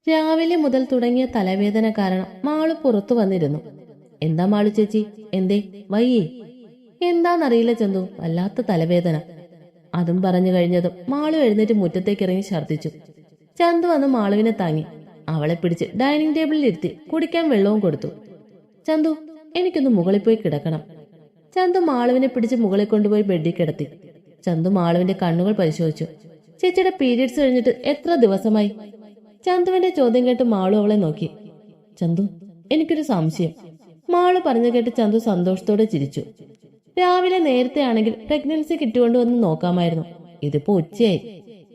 രാവിലെ മുതൽ തുടങ്ങിയ തലവേദന കാരണം മാളു പുറത്തു വന്നിരുന്നു. എന്താ മാളു ചേച്ചി, എന്തേ വയ്യേ? എന്താന്നറിയില്ല ചന്തു, വല്ലാത്ത തലവേദന. അതും പറഞ്ഞു കഴിഞ്ഞതും മാളു എഴുന്നേറ്റ് മുറ്റത്തേക്ക് ഇറങ്ങി ഛർദ്ദിച്ചു. ചന്തു വന്ന് മാളുവിനെ താങ്ങി അവളെ പിടിച്ച് ഡൈനിങ് ടേബിളിൽ ഇരുത്തി കുടിക്കാൻ വെള്ളവും കൊടുത്തു. ചന്തു, എനിക്കൊന്ന് മുകളിൽ പോയി കിടക്കണം. ചന്തു മാളുവിനെ പിടിച്ച് മുകളിൽ കൊണ്ടുപോയി ബെഡിൽ കിടത്തി. ചന്തു മാളുവിന്റെ കണ്ണുകൾ പരിശോധിച്ചു. ചേച്ചിയുടെ പീരിയഡ്സ് കഴിഞ്ഞിട്ട് എത്ര ദിവസമായി? ചന്തുവിന്റെ ചോദ്യം കേട്ട് മാളു അവളെ നോക്കി. ചന്തു, എനിക്കൊരു സംശയം. മാളു പറഞ്ഞു കേട്ട് ചന്തു സന്തോഷത്തോടെ ചിരിച്ചു. രാവിലെ നേരത്തെ ആണെങ്കിൽ പ്രഗ്നൻസി കിറ്റ് കൊണ്ടുവന്ന് നോക്കാമായിരുന്നു. ഇതിപ്പോ ഉച്ചയായി.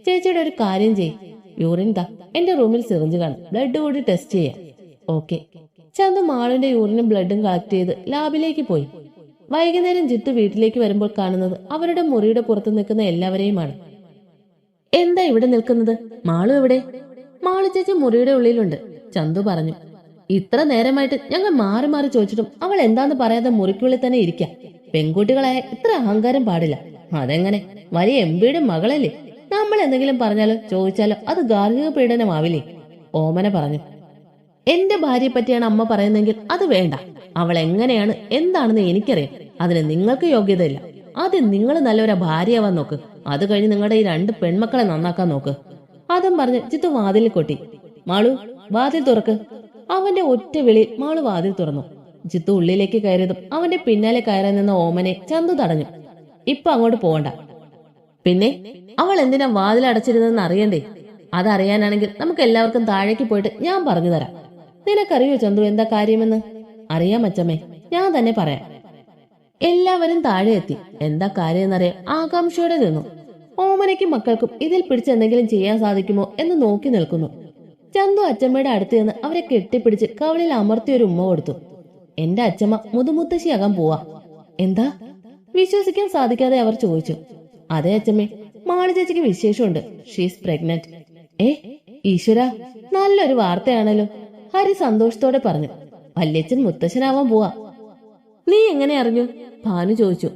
ചേച്ചിയുടെ ഒരു കാര്യം ചെയ്യ്, യൂറിൻ താ, എന്റെ റൂമിൽ സിറിഞ്ച് കാണും, ബ്ലഡ് കൂടി ടെസ്റ്റ് ചെയ്യാം. ഓക്കെ. ചന്തു മാളുവിന്റെ യൂറിനും ബ്ലഡും കളക്ട് ചെയ്ത് ലാബിലേക്ക് പോയി. വൈകുന്നേരം ജിത്തു വീട്ടിലേക്ക് വരുമ്പോൾ കാണുന്നത് അവരുടെ മുറിയുടെ പുറത്ത് നിൽക്കുന്ന എല്ലാവരെയുമാണ്. എന്താ ഇവിടെ നിൽക്കുന്നത്? മാളു എവിടെ? മാളു ചേച്ചി മുറിയുടെ ഉള്ളിലുണ്ട്, ചന്തു പറഞ്ഞു. ഇത്ര നേരമായിട്ട് ഞങ്ങൾ മാറി മാറി ചോദിച്ചിട്ടും അവൾ എന്താന്ന് പറയാതെ മുറിക്കുള്ളിൽ തന്നെ ഇരിക്കാം. പെൺകുട്ടികളായ ഇത്ര അഹങ്കാരം പാടില്ല. അതെങ്ങനെ? വലിയ എംപിയുടെ മകളല്ലേ, നമ്മൾ എന്തെങ്കിലും പറഞ്ഞാലോ ചോദിച്ചാലോ അത് ഗാർഹിക പീഡനമാവില്ലേ? ഓമന പറഞ്ഞു. എന്റെ ഭാര്യയെ പറ്റിയാണ് അമ്മ പറയുന്നെങ്കിൽ അത് വേണ്ട. അവൾ എങ്ങനെയാണ് എന്താണെന്ന് എനിക്കറിയാം. അതിന് നിങ്ങൾക്ക് യോഗ്യതയില്ല. ആദ്യം നിങ്ങൾ നല്ലൊരു ഭാര്യയാവാൻ നോക്ക്, അത് കഴിഞ്ഞ് നിങ്ങളുടെ ഈ രണ്ട് പെൺമക്കളെ നന്നാക്കാൻ നോക്ക്. അതും പറഞ്ഞ് ജിത്തു വാതിലിൽ കൊട്ടി. മാളു, വാതിൽ തുറക്ക്. അവന്റെ ഒറ്റ വിളിയിൽ മാളു വാതിൽ തുറന്നു. ജിത്തു ഉള്ളിലേക്ക് കയറിയതും അവന്റെ പിന്നാലെ കയറാൻ നിന്ന ഓമനെ ചന്തു തടഞ്ഞു. ഇപ്പൊ അങ്ങോട്ട് പോകണ്ട. പിന്നെ അവൾ എന്തിനാ വാതിൽ അടച്ചിരുന്നെന്ന് അറിയണ്ടേ? അതറിയാനാണെങ്കിൽ നമുക്ക് എല്ലാവർക്കും താഴേക്ക് പോയിട്ട് ഞാൻ പറഞ്ഞു തരാം. നിനക്കറിയോ ചന്തു എന്താ കാര്യമെന്ന്? അറിയാം അച്ചമ്മേ, ഞാൻ തന്നെ പറയാം. എല്ലാവരും താഴെ എത്തി. എന്താ കാര്യമെന്നറിയാൻ ആകാംക്ഷയോടെ നിന്നു. ഓമനയ്ക്കും മക്കൾക്കും ഇതിൽ പിടിച്ച് എന്തെങ്കിലും ചെയ്യാൻ സാധിക്കുമോ എന്ന് നോക്കി നിൽക്കുന്നു. ചന്തു അച്ചമ്മയുടെ അടുത്ത് നിന്ന് അവരെ കെട്ടിപ്പിടിച്ച് കവളിൽ അമർത്തിയൊരു ഉമ്മ കൊടുത്തു. എന്റെ അച്ചമ്മ മുതുമുത്തശ്ശിയാകാൻ പോവാ. എന്താ? വിശ്വസിക്കാൻ സാധിക്കാതെ അവർ ചോദിച്ചു. അതെ അച്ചമ്മേ, മാളു ചേച്ചിക്ക് വിശേഷമുണ്ട്. She's pregnant. ഈശ്വര, നല്ലൊരു വാർത്തയാണല്ലോ, ഹരി സന്തോഷത്തോടെ പറഞ്ഞു. വല്യച്ഛൻ മുത്തശ്ശനാവാൻ പോവാ. നീ എങ്ങനെ അറിഞ്ഞു? ഭാനു ചോദിച്ചു.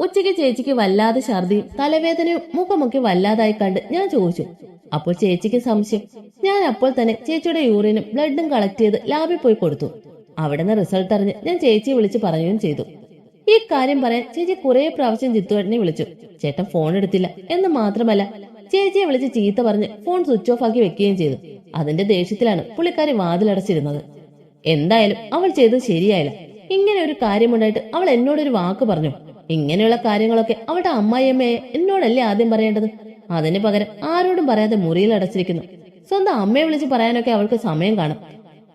ഉച്ചയ്ക്ക് ചേച്ചിക്ക് വല്ലാതെ ഛർദിയും തലവേദനയും മുഖമൊക്കെ വല്ലാതായി കണ്ട് ഞാൻ ചോദിച്ചു. അപ്പോൾ ചേച്ചിക്ക് സംശയം. ഞാൻ അപ്പോൾ തന്നെ ചേച്ചിയുടെ യൂറിനും ബ്ലഡും കളക്ട് ചെയ്ത് ലാബിൽ പോയി കൊടുത്തു. അവിടുന്ന് റിസൾട്ട് അറിഞ്ഞ് ഞാൻ ചേച്ചിയെ വിളിച്ച് പറയുകയും ചെയ്തു. ഈ കാര്യം പറയാൻ ചേച്ചി കുറെ പ്രാവശ്യം ജിത്തുവേട്ടനെ വിളിച്ചു. ചേട്ടൻ ഫോൺ എടുത്തില്ല എന്ന് മാത്രമല്ല, ചേച്ചിയെ വിളിച്ച് ചീത്ത പറഞ്ഞ് ഫോൺ സ്വിച്ച് ഓഫ് ആക്കി വെക്കുകയും ചെയ്തു. അതിന്റെ ദേഷ്യത്തിലാണ് പുള്ളിക്കാരി വാതിലടച്ചിരുന്നത്. എന്തായാലും അവൾ ചെയ്തത് ശരിയായില്ല. ഇങ്ങനെ ഒരു കാര്യമുണ്ടായിട്ട് അവൾ എന്നോടൊരു വാക്ക് പറഞ്ഞു. ഇങ്ങനെയുള്ള കാര്യങ്ങളൊക്കെ അവളുടെ അമ്മായിയമ്മയെ എന്നോടല്ലേ ആദ്യം പറയേണ്ടത്? അതിന് പകരം ആരോടും പറയാതെ മുറിയിൽ അടച്ചിരിക്കുന്നു. സ്വന്തം അമ്മയെ വിളിച്ച് പറയാനൊക്കെ അവൾക്ക് സമയം കാണും.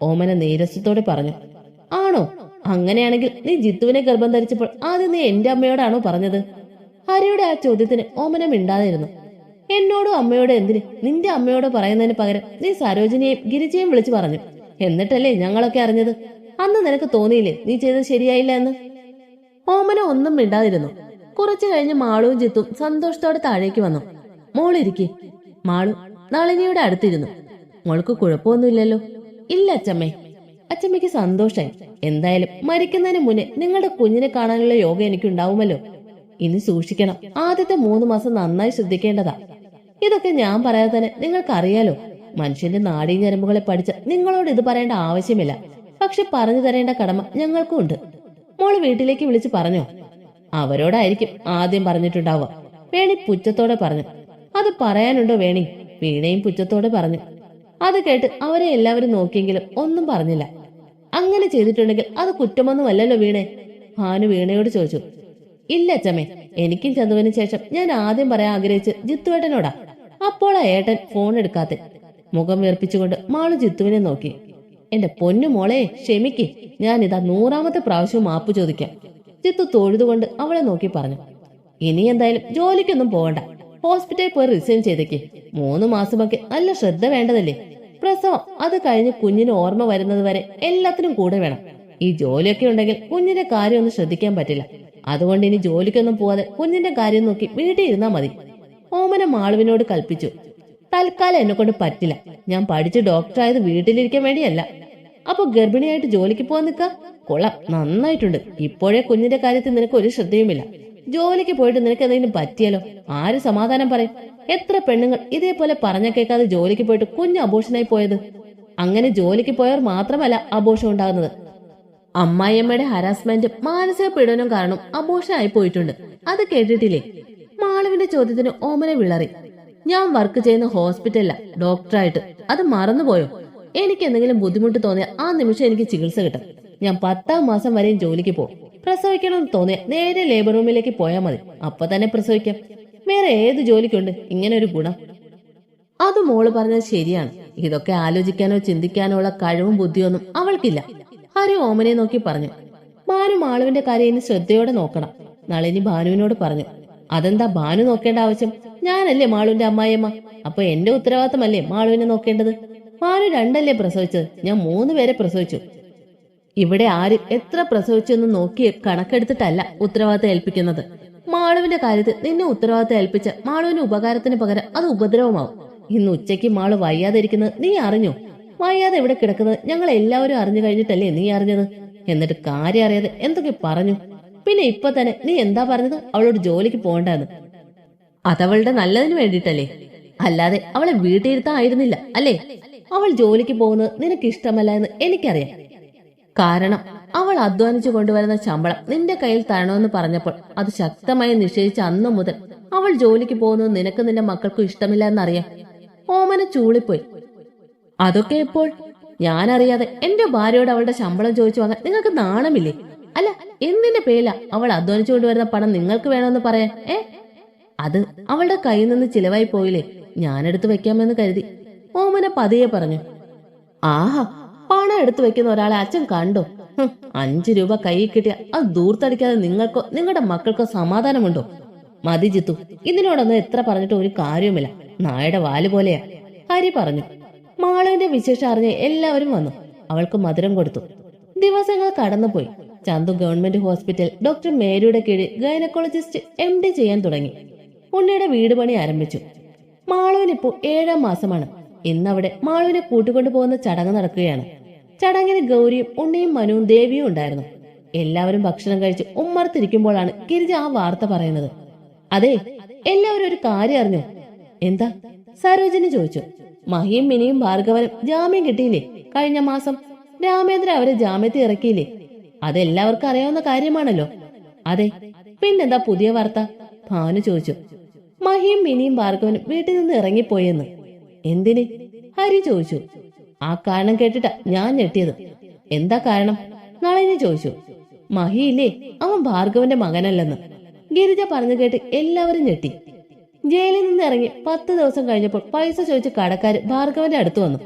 ഓമന നീരസത്തോടെ പറഞ്ഞു. ആണോ? അങ്ങനെയാണെങ്കിൽ നീ ജിത്തുവിനെ ഗർഭം ധരിച്ചപ്പോൾ ആദ്യം നീ എന്റെ അമ്മയോടാണോ പറഞ്ഞത്? ഹരിയുടെ ആ ചോദ്യത്തിന് ഓമന മിണ്ടാതിരുന്നു. എന്നോടും അമ്മയോടും എന്തിന്? നിന്റെ അമ്മയോട് പറയുന്നതിന് പകരം നീ സരോജിനിയെയും ഗിരിജയെയും വിളിച്ചു പറഞ്ഞു. എന്നിട്ടല്ലേ ഞങ്ങളൊക്കെ അറിഞ്ഞത്. അന്ന് നിനക്ക് തോന്നിയില്ലേ നീ ചെയ്തത് ശരിയായില്ല എന്ന്? ഓമന ഒന്നും മിണ്ടാതിരുന്നു. കുറച്ചു കഴിഞ്ഞ് മാളുവും ജിത്തും സന്തോഷത്തോടെ താഴേക്ക് വന്നു. മോളിരിക്കെ. മാളു നളിനിയുടെ അടുത്തിരുന്നു. മോൾക്ക് കുഴപ്പമൊന്നുമില്ലല്ലോ? ഇല്ല അച്ചമ്മേ. അച്ചമ്മയ്ക്ക് സന്തോഷായി. എന്തായാലും മരിക്കുന്നതിന് മുന്നേ നിങ്ങളുടെ കുഞ്ഞിനെ കാണാനുള്ള യോഗ എനിക്കുണ്ടാവുമല്ലോ. ഇനി സൂക്ഷിക്കണം. ആദ്യത്തെ 3 മാസം നന്നായി ശ്രദ്ധിക്കേണ്ടതാ. ഇതൊക്കെ ഞാൻ പറയാതെ തന്നെ നിങ്ങൾക്കറിയാലോ. മനുഷ്യന്റെ നാഡീഞരമ്പുകളെ പഠിച്ച നിങ്ങളോട് ഇത് പറയേണ്ട ആവശ്യമില്ല. പക്ഷെ പറഞ്ഞു തരേണ്ട കടമ ഞങ്ങൾക്കും ഉണ്ട്. മോള് വീട്ടിലേക്ക് വിളിച്ച് പറഞ്ഞോ? അവരോടായിരിക്കും ആദ്യം പറഞ്ഞിട്ടുണ്ടാവുക. വേണി പുച്ഛത്തോടെ പറഞ്ഞു. അത് പറയാനുണ്ടോ വേണി? വീണയും പുച്ഛത്തോടെ പറഞ്ഞു. അത് കേട്ട് അവരെ എല്ലാവരും നോക്കിയെങ്കിലും ഒന്നും പറഞ്ഞില്ല. അങ്ങനെ ചെയ്തിട്ടുണ്ടെങ്കിൽ അത് കുറ്റമൊന്നുമല്ലല്ലോ വീണേ? ഭാനു വീണയോട് ചോദിച്ചു. ഇല്ല അച്ചമ്മേ, എനിക്കും ചന്തുവിന് ശേഷം ഞാൻ ആദ്യം പറയാൻ ആഗ്രഹിച്ച് ജിത്തുവേട്ടനോടാ. അപ്പോൾ ആ ഏട്ടൻ ഫോൺ എടുക്കാത്തെ. മുഖം വീർപ്പിച്ചുകൊണ്ട് മാളു ജിത്തുവിനെ നോക്കി. എന്റെ പൊന്നു മോളെ, ക്ഷമിക്ക്. ഞാനിതാ 100ാമത്തെ പ്രാവശ്യവും മാപ്പ് ചോദിക്കാം. ജിത്തു തൊഴുതുകൊണ്ട് അവളെ നോക്കി പറഞ്ഞു. ഇനി എന്തായാലും ജോലിക്കൊന്നും പോകണ്ട. ഹോസ്പിറ്റലിൽ പോയി റിസൈൻ ചെയ്തേക്ക്. 3 മാസമൊക്കെ നല്ല ശ്രദ്ധ വേണ്ടതല്ലേ? പ്രസവം, അത് കഴിഞ്ഞ് കുഞ്ഞിന് ഓർമ്മ വരുന്നത് വരെ എല്ലാത്തിനും കൂടെ വേണം. ഈ ജോലിയൊക്കെ ഉണ്ടെങ്കിൽ കുഞ്ഞിന്റെ കാര്യം ഒന്നും ശ്രദ്ധിക്കാൻ പറ്റില്ല. അതുകൊണ്ട് ഇനി ജോലിക്കൊന്നും പോവാതെ കുഞ്ഞിന്റെ കാര്യം നോക്കി വീട്ടിൽ ഇരുന്നാ മതി. ഓമന മാളുവിനോട് കൽപ്പിച്ചു. തൽക്കാലം എന്നെ കൊണ്ട് പറ്റില്ല. ഞാൻ പഠിച്ച് ഡോക്ടറായത് വീട്ടിലിരിക്കാൻ വേണ്ടിയല്ല. അപ്പൊ ഗർഭിണിയായിട്ട് ജോലിക്ക് പോവാൻ നിൽക്കാം? കൊള്ളാം, നന്നായിട്ടുണ്ട്. ഇപ്പോഴേ കുഞ്ഞിന്റെ കാര്യത്തിൽ നിനക്ക് ഒരു ശ്രദ്ധയുമില്ല. ജോലിക്ക് പോയിട്ട് നിനക്ക് എന്തെങ്കിലും പറ്റിയാലോ? ആര് സമാധാനം പറയും? എത്ര പെണ്ണുങ്ങൾ ഇതേപോലെ പറഞ്ഞ കേൾക്കാതെ ജോലിക്ക് പോയിട്ട് കുഞ്ഞ് അബോഷനായി പോയത്? അങ്ങനെ ജോലിക്ക് പോയവർ മാത്രമല്ല അബോർഷൻ ഉണ്ടാകുന്നത്. അമ്മായിയമ്മയുടെ ഹരാസ്മെന്റും മാനസിക പീഡനവും കാരണം അബോർഷൻ ആയി പോയിട്ടുണ്ട്. അത് കേട്ടിട്ടില്ലേ? മാളുവിന്റെ ചോദ്യത്തിന് ഓമന വിളറി. ഞാൻ വർക്ക് ചെയ്യുന്ന ഹോസ്പിറ്റലില ഡോക്ടറായിട്ട്. അത് മറന്നുപോയോ? എനിക്ക് എന്തെങ്കിലും ബുദ്ധിമുട്ട് തോന്നിയാൽ ആ നിമിഷം എനിക്ക് ചികിത്സ കിട്ടും. ഞാൻ 10ാം മാസം വരെയും ജോലിക്ക് പോകും. പ്രസവിക്കണമെന്ന് തോന്നിയാൽ നേരെ ലേബർ റൂമിലേക്ക് പോയാൽ മതി. അപ്പൊ തന്നെ പ്രസവിക്കാം. വേറെ ഏത് ജോലിക്കുണ്ട് ഇങ്ങനെ ഒരു ഗുണം? അത് മോള് പറഞ്ഞത് ശരിയാണ്. ഇതൊക്കെ ആലോചിക്കാനോ ചിന്തിക്കാനോ ഉള്ള കഴിവും ബുദ്ധിയൊന്നും അവൾക്കില്ല. ഹരി ഓമനെ നോക്കി പറഞ്ഞു. ഭാനു മാളുവിന്റെ കാര്യം ഇനി ശ്രദ്ധയോടെ നോക്കണം. നളിനി ഭാനുവിനോട് പറഞ്ഞു. അതെന്താ ഭാനു നോക്കേണ്ട ആവശ്യം? ഞാനല്ലേ മാളുവിന്റെ അമ്മായിയമ്മ. അപ്പൊ എന്റെ ഉത്തരവാദിത്തമല്ലേ മാളുവിനെ നോക്കേണ്ടത്? ഭാനു 2 അല്ലേ പ്രസവിച്ചത്? ഞാൻ 3 പേരെ പ്രസവിച്ചു. ഇവിടെ ആര് എത്ര പ്രസവിച്ചെന്ന് നോക്കി കണക്കെടുത്തിട്ടല്ല ഉത്തരവാദിത്തം ഏൽപ്പിക്കുന്നത്. മാളുവിന്റെ കാര്യത്തിൽ നിന്നെ ഉത്തരവാദിത്തം ഏൽപ്പിച്ച മാളുവിന് ഉപകാരത്തിന് പകരം അത് ഉപദ്രവമാവും. ഇന്ന് ഉച്ചയ്ക്ക് മാള് വയ്യാതെ ഇരിക്കുന്നത് നീ അറിഞ്ഞോ? വയ്യാതെ ഇവിടെ കിടക്കുന്നത് ഞങ്ങൾ എല്ലാവരും അറിഞ്ഞു കഴിഞ്ഞിട്ടല്ലേ നീ അറിഞ്ഞത്? എന്നിട്ട് കാര്യം അറിയാതെ എന്തൊക്കെ പറഞ്ഞു. പിന്നെ ഇപ്പൊ തന്നെ നീ എന്താ പറഞ്ഞത്? അവളോട് ജോലിക്ക് പോകണ്ടെന്ന്. അതവളുടെ നല്ലതിന് വേണ്ടിയിട്ടല്ലേ, അല്ലാതെ അവളെ വീട്ടിലിരുത്തായിരുന്നില്ല അല്ലേ? അവൾ ജോലിക്ക് പോകുന്നത് നിനക്ക് ഇഷ്ടമല്ല എന്ന് എനിക്കറിയാം. കാരണം അവൾ അധ്വാനിച്ചു കൊണ്ടുവരുന്ന ശമ്പളം നിന്റെ കയ്യിൽ തരണമെന്ന് പറഞ്ഞപ്പോൾ അത് ശക്തമായി നിഷേധിച്ച അന്നു മുതൽ അവൾ ജോലിക്ക് പോകുന്നത് നിനക്ക് നിന്റെ മക്കൾക്കും ഇഷ്ടമില്ല എന്നറിയാം. ഓമന ചൂളിപ്പോയി. അതൊക്കെ ഇപ്പോൾ ഞാനറിയാതെ എന്റെ ഭാര്യയോട് അവളുടെ ശമ്പളം ചോദിച്ചു വാങ്ങാൻ നിങ്ങൾക്ക് നാണമില്ലേ? അല്ല, എന്തിന്റെ പേരില അവൾ അധ്വാനിച്ചു കൊണ്ടുവരുന്ന പണം നിങ്ങൾക്ക് വേണമെന്ന് പറയാൻ? അത് അവളുടെ കയ്യിൽ നിന്ന് ചിലവായി പോയില്ലേ, ഞാനെടുത്ത് വെക്കാമെന്ന് കരുതി. ഓമന പതിയെ പറഞ്ഞു. ആഹാ, പണം എടുത്തു വെക്കുന്ന ഒരാളെ അച്ഛൻ കണ്ടോ? 5 രൂപ കയ്യിൽ കിട്ടിയ അത് ദൂർത്തടിക്കാതെ നിങ്ങൾക്കോ നിങ്ങളുടെ മക്കൾക്കോ സമാധാനമുണ്ടോ? മതി ജിത്തു, ഇതിനോടൊന്നും എത്ര പറഞ്ഞിട്ട് ഒരു കാര്യവുമില്ല. നായുടെ വാല് പോലെയാ, ഹരി പറഞ്ഞു. മാളുവിന്റെ വിശേഷം അറിഞ്ഞ് എല്ലാവരും വന്നു. അവൾക്ക് മധുരം കൊടുത്തു. ദിവസങ്ങൾ കടന്നുപോയി. ചന്തു ഗവൺമെന്റ് ഹോസ്പിറ്റൽ ഡോക്ടർ മേരിയുടെ കീഴിൽ ഗൈനക്കോളജിസ്റ്റ് MD ചെയ്യാൻ തുടങ്ങി. ഉണ്ണിയുടെ വീട് പണി ആരംഭിച്ചു. മാളുവിനിപ്പോ 7ാം മാസമാണ്. ഇന്നവിടെ മാളുവിനെ കൂട്ടിക്കൊണ്ടു പോകുന്ന ചടങ്ങ് നടക്കുകയാണ്. ചടങ്ങിന് ഗൗരിയും ഉണ്ണിയും മനുവും ദേവിയും ഉണ്ടായിരുന്നു. എല്ലാവരും ഭക്ഷണം കഴിച്ച് ഉമ്മർത്തിരിക്കുമ്പോഴാണ് ഗിരിജ ആ വാർത്ത പറയുന്നത്. അതെ, എല്ലാവരും ഒരു കാര്യം അറിഞ്ഞു. എന്താ? സരോജിനി ചോദിച്ചു. മഹിയും മിനിയും ഭാർഗവനും ജാമ്യം കിട്ടിയില്ലേ കഴിഞ്ഞ മാസം? രാമേന്ദ്രൻ അവരെ ജാമ്യത്തിൽ ഇറക്കിയില്ലേ? അതെല്ലാവർക്കും അറിയാവുന്ന കാര്യമാണല്ലോ. അതെ, പിന്നെന്താ പുതിയ വാർത്ത? ഭാനു ചോദിച്ചു. മഹിയും മിനിയും ഭാർഗവനും വീട്ടിൽ നിന്ന് ഇറങ്ങിപ്പോയെന്ന്. എന്തിന്? ഹരി ചോദിച്ചു. ആ കാരണം കേട്ടിട്ടാ ഞാൻ ഞെട്ടിയത്. എന്താ കാരണം? നളിനി ചോദിച്ചു. മഹിയില്ലേ, അവൻ ഭാർഗവന്റെ മകനല്ലെന്ന് ഗിരിജ പറഞ്ഞു കേട്ട് എല്ലാവരും ഞെട്ടി. ജയിലിൽ നിന്ന് ഇറങ്ങി 10 ദിവസം കഴിഞ്ഞപ്പോൾ പൈസ ചോദിച്ച് കടക്കാര് ഭാർഗവന്റെ അടുത്ത് വന്നു.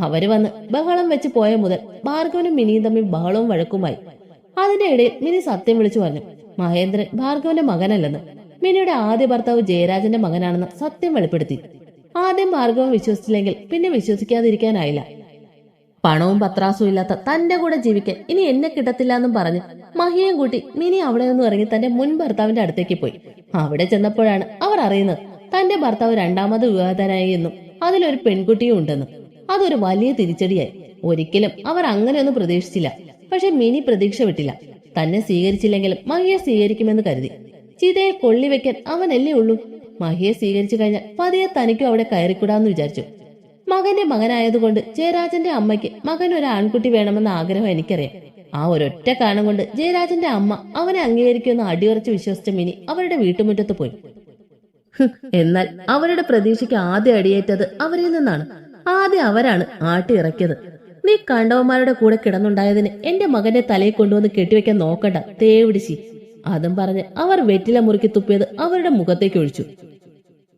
അവര് വന്ന് ബഹളം വെച്ച് പോയ മുതൽ ഭാർഗവനും മിനിയും തമ്മിൽ ബഹളവും വഴക്കുമായി. അതിന്റെ ഇടയിൽ മിനി സത്യം വിളിച്ചു പറഞ്ഞു. മഹേന്ദ്രൻ ഭാർഗവന്റെ മകനല്ലെന്ന്. മിനിയുടെ ആദ്യ ഭർത്താവ് ജയരാജന്റെ മകനാണെന്ന് സത്യം വെളിപ്പെടുത്തി. ആദ്യം ഭാർഗവൻ വിശ്വസിച്ചില്ലെങ്കിൽ പിന്നെ വിശ്വസിക്കാതിരിക്കാനായില്ല. പണവും പത്രാസും ഇല്ലാത്ത തന്റെ കൂടെ ജീവിക്കാൻ ഇനി എന്നെ കിട്ടത്തില്ല എന്നും പറഞ്ഞ് മഹിയും കൂട്ടി മിനി അവിടെ നിന്നും ഇറങ്ങി തന്റെ മുൻ ഭർത്താവിന്റെ അടുത്തേക്ക് പോയി. അവിടെ ചെന്നപ്പോഴാണ് അവർ അറിയുന്നത് തന്റെ ഭർത്താവ് 2ാമത് വിവാഹിതനായി എന്നും അതിലൊരു പെൺകുട്ടിയും ഉണ്ടെന്നും. അതൊരു വലിയ തിരിച്ചടിയായി. ഒരിക്കലും അവർ അങ്ങനെയൊന്നും പ്രതീക്ഷിച്ചില്ല. പക്ഷെ മിനി പ്രതീക്ഷ വിട്ടില്ല. തന്നെ സ്വീകരിച്ചില്ലെങ്കിലും മഹിയെ സ്വീകരിക്കുമെന്ന് കരുതി. ചിതയെ കൊള്ളിവെക്കാൻ അവനല്ലേ ഉള്ളൂ. മഹിയെ സ്വീകരിച്ചു കഴിഞ്ഞാൽ പതിയെ തനിക്കും അവിടെ കയറിക്കൂടാന്ന് വിചാരിച്ചു. മകന്റെ മകനായതുകൊണ്ട് ജയരാജന്റെ അമ്മയ്ക്ക് മകൻ ഒരു ആൺകുട്ടി വേണമെന്ന ആഗ്രഹം എനിക്കറിയാം. ആ ഒരൊറ്റ കാരണം കൊണ്ട് ജയരാജന്റെ അമ്മ അവനെ അംഗീകരിക്കുമെന്ന് അടിയുറച്ച് വിശ്വസിച്ച മിനി അവരുടെ വീട്ടുമുറ്റത്ത് പോയി. എന്നാൽ അവരുടെ പ്രതീക്ഷയ്ക്ക് ആദ്യം അടിയേറ്റത് അവരിൽ നിന്നാണ്. ആദ്യം അവരാണ് ആട്ടി ഇറക്കിയത്. നീ കണ്ടവന്മാരുടെ കൂടെ കിടന്നുണ്ടായതിന് എന്റെ മകന്റെ തലയിൽ കൊണ്ടുവന്ന് കെട്ടിവെക്കാൻ നോക്കണ്ട തേവിടിശി. അതും പറഞ്ഞ് അവർ വെറ്റില മുറുക്കി തുപ്പിയത് അവരുടെ മുഖത്തേക്ക് ഒഴിച്ചു.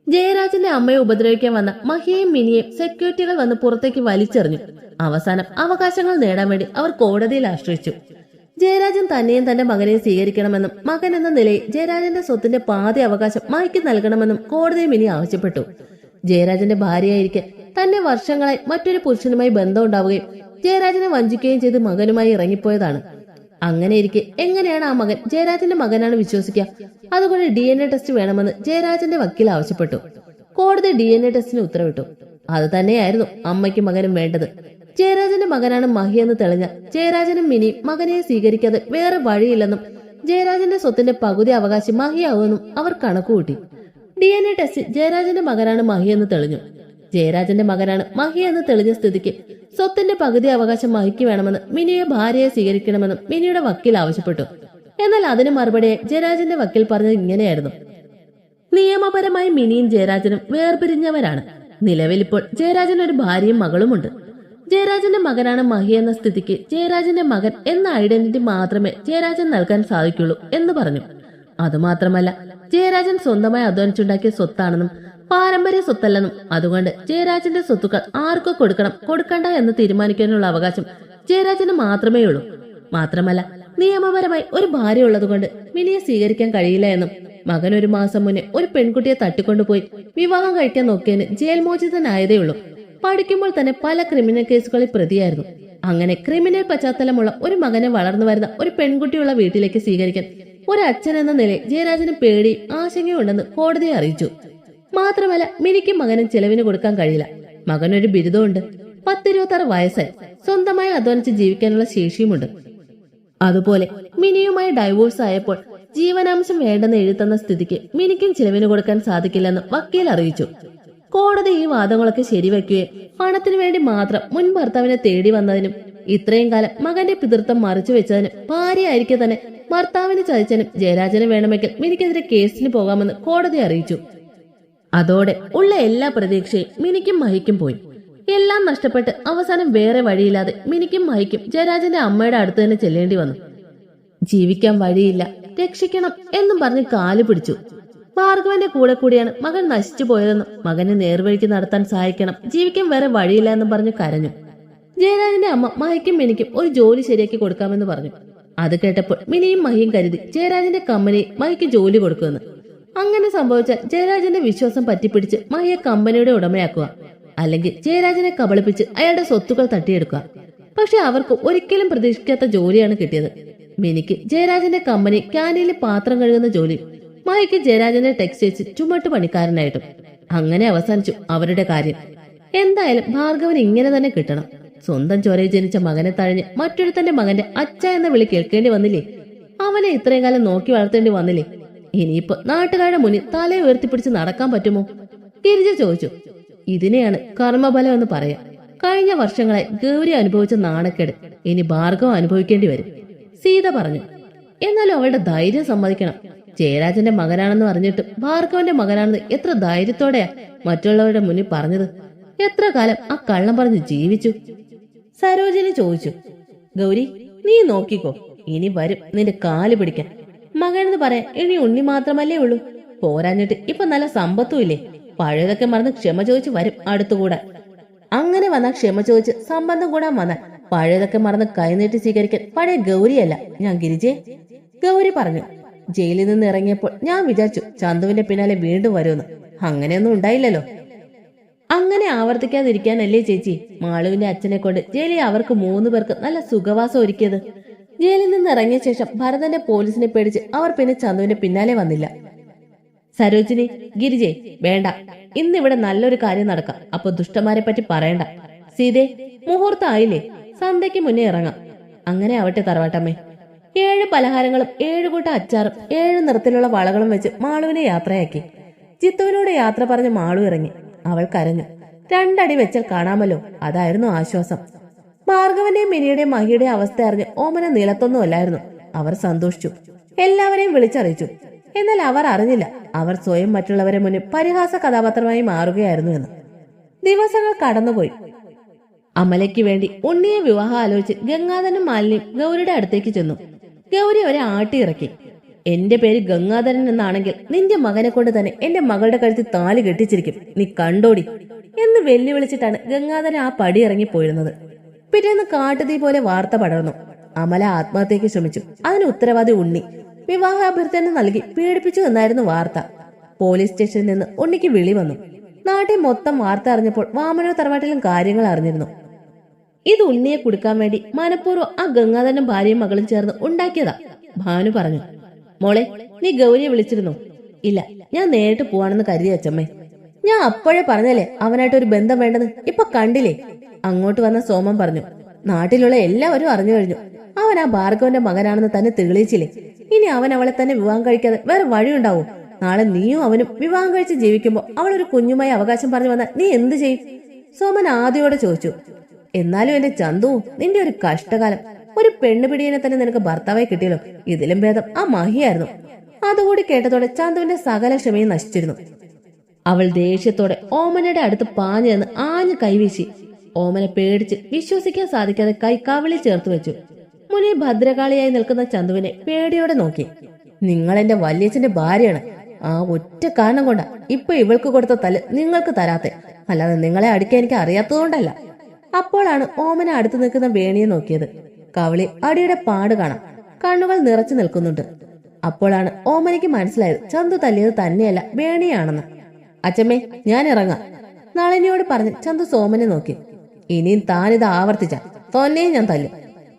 ജയരാജന്റെ അമ്മയെ ഉപദ്രവിക്കാൻ വന്ന മഹിയെയും മിനിയെയും സെക്യൂരിറ്റികൾ വന്ന് പുറത്തേക്ക് വലിച്ചെറിഞ്ഞു. അവസാനം അവകാശങ്ങൾ നേടാൻ വേണ്ടി അവർ കോടതിയിൽ ആശ്രയിച്ചു. ജയരാജൻ തന്നെയും തന്റെ മകനെയും സ്വീകരിക്കണമെന്നും മകൻ എന്ന നിലയിൽ ജയരാജന്റെ സ്വത്തിന്റെ പാതി അവകാശം മഹിക്ക് നൽകണമെന്നും കോടതി മിനി ആവശ്യപ്പെട്ടു. ജയരാജന്റെ ഭാര്യയായിരിക്കെ തന്നെ വർഷങ്ങളായി മറ്റൊരു പുരുഷനുമായി ബന്ധം ഉണ്ടാവുകയും ജയരാജനെ വഞ്ചിക്കുകയും ചെയ്ത് മകനുമായി ഇറങ്ങിപ്പോയതാണ്. അങ്ങനെയിരിക്കെ എങ്ങനെയാണ് ആ മകൻ ജയരാജന്റെ മകനാണ് വിശ്വസിക്കുക? അതുകൊണ്ട് DNA ടെസ്റ്റ് വേണമെന്ന് ജയരാജന്റെ വക്കീൽ ആവശ്യപ്പെട്ടു. കോടതി DNA ടെസ്റ്റിന് ഉത്തരവിട്ടു. അത് തന്നെയായിരുന്നു അമ്മയ്ക്കും മകനും വേണ്ടത്. ജയരാജന്റെ മകനാണ് മഹി എന്ന് തെളിഞ്ഞ ജയരാജനും മിനിയും മകനെ സ്വീകരിക്കാതെ വേറെ വഴിയില്ലെന്നും ജയരാജന്റെ സ്വത്തിന്റെ പകുതി അവകാശം മഹിയാവുമെന്നും അവർ കണക്കുകൂട്ടി. DNA ടെസ്റ്റ് ജയരാജന്റെ മകനാണ് മഹി എന്ന് തെളിഞ്ഞു. ജയരാജന്റെ മകനാണ് മഹി എന്ന് തെളിഞ്ഞ സ്ഥിതിക്ക് സ്വത്തിന്റെ പകുതി അവകാശം മഹിക്ക് വേണമെന്ന് മിനിയെ ഭാര്യയെ സ്വീകരിക്കണമെന്നും മിനിയുടെ വക്കീൽ ആവശ്യപ്പെട്ടു. എന്നാൽ അതിന് മറുപടിയായി ജയരാജന്റെ വക്കീൽ പറഞ്ഞത് ഇങ്ങനെയായിരുന്നു: നിയമപരമായി മിനിയും ജയരാജനും വേർപിരിഞ്ഞവരാണ്. നിലവിലിപ്പോൾ ജയരാജന് ഒരു ഭാര്യയും മകളുമുണ്ട്. ജയരാജന്റെ മകനാണ് മഹി എന്ന സ്ഥിതിക്ക് ജയരാജന്റെ മകൻ എന്ന ഐഡന്റിറ്റി മാത്രമേ ജയരാജൻ നൽകാൻ സാധിക്കുള്ളൂ എന്ന് പറഞ്ഞു. അതുമാത്രമല്ല, ജയരാജൻ സ്വന്തമായി അധ്വാനിച്ചുണ്ടാക്കിയ സ്വത്താണെന്നും പാരമ്പര്യ സ്വത്തല്ലെന്നും അതുകൊണ്ട് ജയരാജന്റെ സ്വത്തുക്കൾ ആർക്കോ കൊടുക്കണം കൊടുക്കണ്ട എന്ന് തീരുമാനിക്കാനുള്ള അവകാശം ജയരാജന് മാത്രമേ ഉള്ളൂ. മാത്രമല്ല, നിയമപരമായി ഒരു ഭാര്യ ഉള്ളതുകൊണ്ട് മിനിയെ സ്വീകരിക്കാൻ കഴിയില്ല എന്നും മകൻ 1 മാസം മുന്നേ ഒരു പെൺകുട്ടിയെ തട്ടിക്കൊണ്ടുപോയി വിവാഹം കഴിക്കാൻ നോക്കിയതിന് ജയിൽ മോചിതനായതേ ഉള്ളൂ. പഠിക്കുമ്പോൾ തന്നെ പല ക്രിമിനൽ കേസുകളിൽ പ്രതിയായിരുന്നു. അങ്ങനെ ക്രിമിനൽ പശ്ചാത്തലമുള്ള ഒരു മകനെ വളർന്നു വരുന്ന ഒരു പെൺകുട്ടിയുള്ള വീട്ടിലേക്ക് സ്വീകരിക്കാൻ ഒരു അച്ഛൻ എന്ന നിലയിൽ ജയരാജന് പേടിയും ആശങ്കയും ഉണ്ടെന്ന് കോടതിയെ അറിയിച്ചു. മാത്രമല്ല, മിനിക്കും മകനും ചെലവിന് കൊടുക്കാൻ കഴിയില്ല. മകനൊരു ബിരുദമുണ്ട്, 10-26 വയസ്സായി, സ്വന്തമായി അധ്വാനിച്ച് ജീവിക്കാനുള്ള ശേഷിയുമുണ്ട്. അതുപോലെ മിനിയുമായി ഡൈവോഴ്സ് ആയപ്പോൾ ജീവനാംശം വേണ്ടെന്ന് എഴുതുന്ന സ്ഥിതിക്ക് മിനിക്കും ചെലവിന് കൊടുക്കാൻ സാധിക്കില്ലെന്ന് വക്കീൽ അറിയിച്ചു. കോടതി ഈ വാദങ്ങളൊക്കെ ശരിവെക്കുകയും പണത്തിനു വേണ്ടി മാത്രം മുൻ ഭർത്താവിനെ തേടി വന്നതിനും ഇത്രയും കാലം മകന്റെ പിതൃത്വം മറച്ചു വെച്ചതിനും ഭാര്യയായിരിക്കെ തന്നെ ഭർത്താവിനെ ചതിച്ചതിനും ജയരാജന് വേണമെങ്കിൽ മിനിക്കെതിരെ കേസിന് പോകാമെന്ന് കോടതി അറിയിച്ചു. അതോടെ ഉള്ള എല്ലാ പ്രതീക്ഷയും മിനിക്കും മഹിക്കും പോയി. എല്ലാം നഷ്ടപ്പെട്ട് അവസാനം വേറെ വഴിയില്ലാതെ മിനിക്കും മഹിക്കും ജയരാജന്റെ അമ്മയുടെ അടുത്ത് തന്നെ ചെല്ലേണ്ടി വന്നു. ജീവിക്കാൻ വഴിയില്ല, രക്ഷിക്കണം എന്നും പറഞ്ഞ് കാല് പിടിച്ചു. ഭാർഗവന്റെ കൂടെ കൂടിയാണ് മകൻ നശിച്ചു പോയതെന്നും മകനെ നേർവഴിക്ക് നടത്താൻ സഹായിക്കണം, ജീവിക്കാൻ വേറെ വഴിയില്ല എന്നും പറഞ്ഞ് കരഞ്ഞു. ജയരാജന്റെ അമ്മ മഹിക്കും മിനിക്കും ഒരു ജോലി ശരിയാക്കി കൊടുക്കാമെന്ന് പറഞ്ഞു. അത് കേട്ടപ്പോൾ മിനിയും മഹിയും കരുതി ജയരാജന്റെ കമ്പനി മഹിക്ക് ജോലി കൊടുക്കുമെന്ന്. അങ്ങനെ സംഭവിച്ചാൽ ജയരാജന്റെ വിശ്വാസം പറ്റിപ്പിടിച്ച് മഹിയെ കമ്പനിയുടെ ഉടമയാക്കുക, അല്ലെങ്കിൽ ജയരാജനെ കബളിപ്പിച്ച് അയാളുടെ സ്വത്തുക്കൾ തട്ടിയെടുക്കുക. പക്ഷെ അവർക്ക് ഒരിക്കലും പ്രതീക്ഷിക്കാത്ത ജോലിയാണ് കിട്ടിയത്. മിനിക്ക് ജയരാജന്റെ കമ്പനി ക്യാൻറ്റീനിൽ പാത്രം കഴുകുന്ന ജോലി, മഹിക്ക് ജയരാജന്റെ ടെക്സ്റ്റൈൽസ് ചുമട്ട് പണിക്കാരനായിട്ടും. അങ്ങനെ അവസാനിച്ചു അവരുടെ കാര്യം. എന്തായാലും ഭാർഗവന് ഇങ്ങനെ തന്നെ കിട്ടണം. സ്വന്തം ചോരയിൽ ജനിച്ച മകനെ തഴഞ്ഞ് മറ്റൊരുത്തന്റെ മകന്റെ അച്ഛ എന്ന വിളി കേൾക്കേണ്ടി വന്നില്ലേ? അവനെ ഇത്രയും കാലം നോക്കി വളർത്തേണ്ടി വന്നില്ലേ? ഇനിയിപ്പോ നാട്ടുകാരുടെ മുന്നിൽ തലയെ ഉയർത്തിപ്പിടിച്ച് നടക്കാൻ പറ്റുമോ? ഗിരിജ ചോദിച്ചു. ഇതിനെയാണ് കർമ്മഫലം എന്ന് പറയാം. കഴിഞ്ഞ വർഷങ്ങളായി ഗൗരി അനുഭവിച്ച നാണക്കേട് ഇനി ഭാർഗവം അനുഭവിക്കേണ്ടി വരും, സീത പറഞ്ഞു. എന്നാലും അവളുടെ ധൈര്യം സമ്മതിക്കണം. ജയരാജന്റെ മകനാണെന്ന് പറഞ്ഞിട്ട് ഭാർഗവന്റെ മകനാണെന്ന് എത്ര ധൈര്യത്തോടെയാ മറ്റുള്ളവരുടെ മുന്നിൽ പറഞ്ഞത്. എത്ര കാലം ആ കള്ളം പറഞ്ഞ് ജീവിച്ചു? സരോജിനി ചോദിച്ചു. ഗൗരി, നീ നോക്കിക്കോ, ഇനി വരും നിന്റെ കാല് പിടിക്കാൻ. മകനെന്ന് പറയാൻ ഇനി ഉണ്ണി മാത്രമല്ലേ ഉള്ളൂ. പോരാഞ്ഞിട്ട് ഇപ്പൊ നല്ല സമ്പത്തും ഇല്ലേ? പഴയതൊക്കെ മറന്ന് ക്ഷമ ചോദിച്ച് വരും അടുത്തുകൂടാൻ. അങ്ങനെ വന്നാൽ ക്ഷമ ചോദിച്ച് സംബന്ധം കൂടാൻ വന്നാൽ പഴയതൊക്കെ മറന്ന് കൈനീട്ടി സ്വീകരിക്കാൻ പഴയ ഗൗരിയല്ല ഞാൻ ഗിരിജെ. ഗൗരി പറഞ്ഞു. ജയിലിൽ നിന്ന് ഇറങ്ങിയപ്പോൾ ഞാൻ വിചാരിച്ചു ചന്തുവിന്റെ പിന്നാലെ വീണ്ടും വരുമെന്ന്. അങ്ങനെയൊന്നും ഉണ്ടായില്ലല്ലോ. അങ്ങനെ ആവർത്തിക്കാതിരിക്കാനല്ലേ ചേച്ചി മാളുവിന്റെ അച്ഛനെ കൊണ്ട് ജയിലിൽ അവർക്ക് 3 പേർക്ക് നല്ല സുഖവാസം ഒരുക്കിയത്. ജയിലിൽ നിന്ന് ഇറങ്ങിയ ശേഷം ഭരതന്റെ പോലീസിനെ പേടിച്ച് അവർ പിന്നെ ചന്തുവിന്റെ പിന്നാലെ വന്നില്ല. സരോജിനി, ഗിരിജെ, വേണ്ട, ഇന്നിവിടെ നല്ലൊരു കാര്യം നടക്കാം. അപ്പൊ ദുഷ്ടന്മാരെ പറ്റി പറയണ്ട. സീതേ, മുഹൂർത്തം ആയില്ലേ? സന്ധ്യയ്ക്ക് മുന്നേ ഇറങ്ങാം. അങ്ങനെ ആവട്ടെ തറവാട്ടമ്മേ. 7 പലഹാരങ്ങളും 7 കൂട്ടം അച്ചാറും 7 നിറത്തിലുള്ള വളകളും വെച്ച് മാളുവിനെ യാത്രയാക്കി. ചിത്തുവിനോട് യാത്ര പറഞ്ഞ് മാളു ഇറങ്ങി. അവൾ കരഞ്ഞു. 2 അടി വെച്ചാൽ കാണാമല്ലോ, അതായിരുന്നു ആശ്വാസം. ഭാർഗവന്റെയും മിനിയുടെയും മഹിയുടെയും അവസ്ഥ അറിഞ്ഞ് ഓമന നീളത്തൊന്നുമല്ലായിരുന്നു. അവർ സന്തോഷിച്ചു, എല്ലാവരെയും വിളിച്ചറിയിച്ചു. എന്നാൽ അവർ അറിഞ്ഞില്ല അവർ സ്വയം മറ്റുള്ളവരെ മുന്നിൽ പരിഹാസ കഥാപാത്രമായി മാറുകയായിരുന്നു എന്ന്. ദിവസങ്ങൾ കടന്നുപോയി. അമലയ്ക്ക് വേണ്ടി ഉണ്ണിയെ വിവാഹം ആലോചിച്ച് ഗംഗാധരനും മാലിനിയും ഗൗരിയുടെ അടുത്തേക്ക് ചെന്നു. ഗൗരി അവരെ ആട്ടിയിറക്കി. എന്റെ പേര് ഗംഗാധരൻ എന്നാണെങ്കിൽ നിന്റെ മകനെ കൊണ്ട് തന്നെ എന്റെ മകളുടെ കഴുത്തിൽ താലി കെട്ടിച്ചിരിക്കും, നീ കണ്ടോടി എന്ന് വെല്ലുവിളിച്ചിട്ടാണ് ഗംഗാധരൻ ആ പടി ഇറങ്ങി പോയിരുന്നത്. പിറ്റേന്ന് കാട്ടുതീ പോലെ വാർത്ത പടർന്നു. അമല ആത്മഹത്യക്ക് ശ്രമിച്ചു. അതിന് ഉത്തരവാദി ഉണ്ണി വിവാഹാഭ്യർത്ഥന നൽകി പീഡിപ്പിച്ചു എന്നായിരുന്നു വാർത്ത. പോലീസ് സ്റ്റേഷനിൽ നിന്ന് ഉണ്ണിക്ക് വിളി വന്നു. നാട്ടിൽ മൊത്തം വാർത്ത അറിഞ്ഞപ്പോൾ വാമനോ തറവാട്ടിലും കാര്യങ്ങൾ അറിഞ്ഞിരുന്നു. ഇത് ഉണ്ണിയെ കൊടുക്കാൻ വേണ്ടി മനഃപൂർവ്വം ആ ഗംഗാധരനും ഭാര്യയും മകളും ചേർന്ന് ഉണ്ടാക്കിയതാ, ഭാനു പറഞ്ഞു. മോളെ, നീ ഗൗരിയെ വിളിച്ചിരുന്നോ? ഇല്ല, ഞാൻ നേരിട്ട് പോവാണെന്ന് കരുതി അച്ചമ്മേ. ഞാൻ അപ്പോഴേ പറഞ്ഞല്ലേ അവനായിട്ടൊരു ബന്ധം വേണ്ടെന്ന്. ഇപ്പൊ കണ്ടില്ലേ? അങ്ങോട്ട് വന്ന സോമൻ പറഞ്ഞു. നാട്ടിലുള്ള എല്ലാവരും അറിഞ്ഞു കഴിഞ്ഞു. അവൻ ആ ഭാർഗവന്റെ മകനാണെന്ന് തന്നെ തെളിയിച്ചില്ലേ? ഇനി അവൻ അവളെ തന്നെ വിവാഹം കഴിക്കാതെ വേറെ വഴിയുണ്ടാവും? നാളെ നീയും അവനും വിവാഹം കഴിച്ച് ജീവിക്കുമ്പോൾ അവൾ ഒരു കുഞ്ഞുമായി അവകാശം പറഞ്ഞു വന്നാൽ നീ എന്ത് ചെയ്യും? സോമൻ ആദിയോടെ ചോദിച്ചു. എന്നാലും എന്റെ ചന്തു, നിന്റെ ഒരു കഷ്ടകാലം. ഒരു പെണ്ണുപിടിയനെ തന്നെ നിനക്ക് ഭർത്താവായി കിട്ടിയല്ലോ. ഇതിലും ഭേദം ആ മഹിയായിരുന്നു. അതുകൂടി കേട്ടതോടെ ചന്തുവിന്റെ സകല ക്ഷമയും നശിച്ചിരുന്നു. അവൾ ദേഷ്യത്തോടെ ഓമനയുടെ അടുത്ത് പാഞ്ഞു നിന്ന് ആഞ്ഞു കൈവീശി. ഓമനെ പേടിച്ച് വിശ്വസിക്കാൻ സാധിക്കാതെ കൈ കവിളിൽ ചേർത്ത് വെച്ചു. മുന്നിൽ ഭദ്രകാളിയായി നിൽക്കുന്ന ചന്തുവിനെ പേടിയോടെ നോക്കി. നിങ്ങൾ എന്റെ വല്യച്ഛന്റെ ഭാര്യയാണ്. ആ ഒറ്റ കാരണം കൊണ്ടാ ഇപ്പൊ ഇവൾക്ക് കൊടുത്ത തല്ല് നിങ്ങൾക്ക് തരാത്തെ, അല്ലാതെ നിങ്ങളെ അടിക്കാൻ എനിക്ക് അറിയാത്തതുകൊണ്ടല്ല. അപ്പോഴാണ് ഓമന അടുത്ത് നിൽക്കുന്ന വേണിയെ നോക്കിയത്. കവിളി അടിയുടെ പാട് കാണാം. കണ്ണുകൾ നിറച്ചു നിൽക്കുന്നുണ്ട്. അപ്പോഴാണ് ഓമനയ്ക്ക് മനസ്സിലായത് ചന്തു തല്ലിയത് തന്നെയല്ല, വേണിയാണെന്ന്. അച്ഛമ്മേ, ഞാൻ ഇറങ്ങാം, നളിനിയോട് പറഞ്ഞ് ചന്തു സോമനെ നോക്കി. ഇനിയും താനിത് ആവർത്തിച്ച തോന്നെയും ഞാൻ തല്ലും.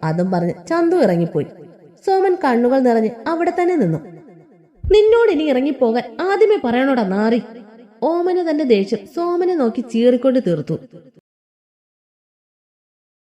അതും പറഞ്ഞ് ചന്തു ഇറങ്ങിപ്പോയി. സോമൻ കണ്ണുകൾ നിറഞ്ഞ് അവിടെ തന്നെ നിന്നു. നിന്നോട് ഇനി ഇറങ്ങിപ്പോകാൻ ആദ്യമേ പറയണോടാ നാറി. ഓമന തന്റെ ദേഷ്യം സോമനെ നോക്കി ചീറിക്കൊണ്ട് തീർത്തു.